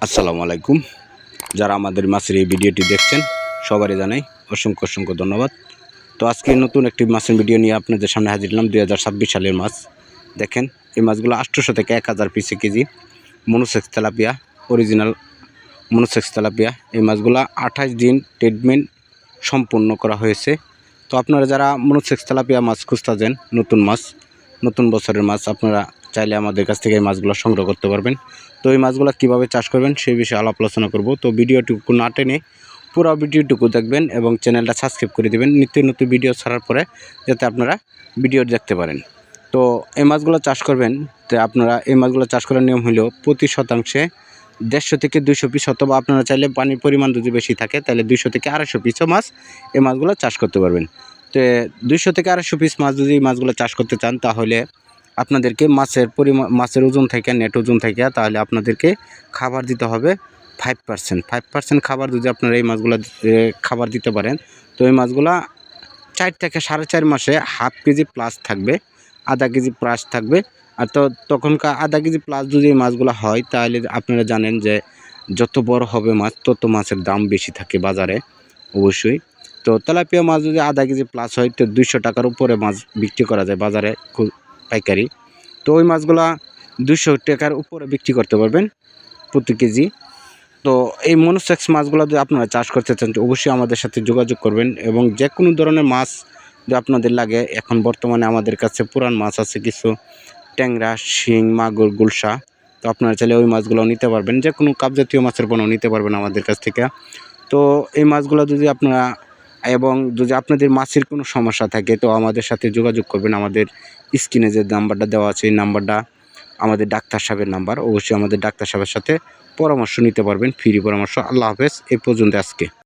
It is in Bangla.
আসসালামু আলাইকুম। যারা আমাদের মাছের এই ভিডিওটি দেখছেন সবারই জানাই অসংখ্য অসংখ্য ধন্যবাদ। তো আজকে নতুন একটি মাছের ভিডিও নিয়ে আপনাদের সামনে হাজির হলাম। 2026 সালের মাছ। দেখেন এই মাছগুলো 800 থেকে 1000 পিসে KG. Monosex tilapia, original monosex tilapia. এই মাছগুলো 28 দিন ট্রিটমেন্ট সম্পূর্ণ করা হয়েছে। তো আপনারা যারা মনোসেক্স তেলাপিয়া মাছ খুঁজতেছেন, নতুন মাছ, নতুন বছরের মাছ, আপনারা চাইলে আমাদের কাছ থেকে এই মাছগুলো সংগ্রহ করতে পারবেন। তো এই মাছগুলো কীভাবে চাষ করবেন সেই বিষয়ে আলাপ আলোচনা করব। তো ভিডিওটুকু না টেনে পুরো ভিডিওটুকু দেখবেন এবং চ্যানেলটা সাবস্ক্রাইব করে দেবেন নিত্য নতুন ভিডিও ছাড়ার পরে, যাতে আপনারা ভিডিও দেখতে পারেন। তো এই মাছগুলো চাষ করবেন, তো আপনারা এই মাছগুলো চাষ করার নিয়ম হলো প্রতি শতাংশে 150 থেকে 200 পিস, অথবা আপনারা চাইলে পানির পরিমাণ যদি বেশি থাকে তাহলে 200 থেকে 250 পিসও মাছ এই মাছগুলো চাষ করতে পারবেন। তো 200 থেকে 250 পিস মাছ যদি এই মাছগুলো চাষ করতে চান, তাহলে আপনাদেরকে মাছের ওজন থেকে, নেট ওজন থেকে, তাহলে আপনাদেরকে খাবার দিতে হবে 5% খাবার। যদি আপনারা এই মাছগুলো খাবার দিতে পারেন, তো এই মাছগুলা 4 থেকে 4.5 মাসে হাফ কেজি প্লাস থাকবে, আধা কেজি প্লাস থাকবে। আর তো তখনকার আধা কেজি প্লাস যদি এই মাছগুলো হয়, তাহলে আপনারা জানেন যে যত বড় হবে মাছ, তত মাছের দাম বেশি থাকে বাজারে অবশ্যই। তো তেলাপিয়া মাছ যদি আধা কেজি প্লাস হয়, তো 200 টাকার উপরে মাছ বিক্রি করা যায় বাজারে পাইকারি। তো ওই মাছগুলা 200 টাকার উপরে বিক্রি করতে পারবেন প্রতি কেজি। তো এই মনোসেক্স মাছগুলো যদি আপনারা চাষ করতে চান, অবশ্যই আমাদের সাথে যোগাযোগ করবেন। এবং যে কোনো ধরনের মাছ যদি আপনাদের লাগে, এখন বর্তমানে আমাদের কাছে পুরান মাছ আছে কিছু, ট্যাংরা, শিং, মাগুর, গুলশা। তো আপনারা চাইলে ওই মাছগুলো নিতে পারবেন, যে কোনো কাপজাতীয় মাছের পণ্য নিতে পারবেন আমাদের কাছ থেকে। তো এই মাছগুলো যদি আপনারা, এবং যদি আপনাদের মাছের কোনো সমস্যা থাকে, তো আমাদের সাথে যোগাযোগ করবেন। আমাদের স্ক্রিনে যে নাম্বারটা দেওয়া আছে, এই নাম্বারটা আমাদের ডাক্তার সাহেবের নাম্বার। অবশ্যই আমাদের ডাক্তার সাহেবের সাথে পরামর্শ নিতে পারবেন, ফ্রি পরামর্শ। আল্লাহ হাফেজ। এই পর্যন্ত আজকে।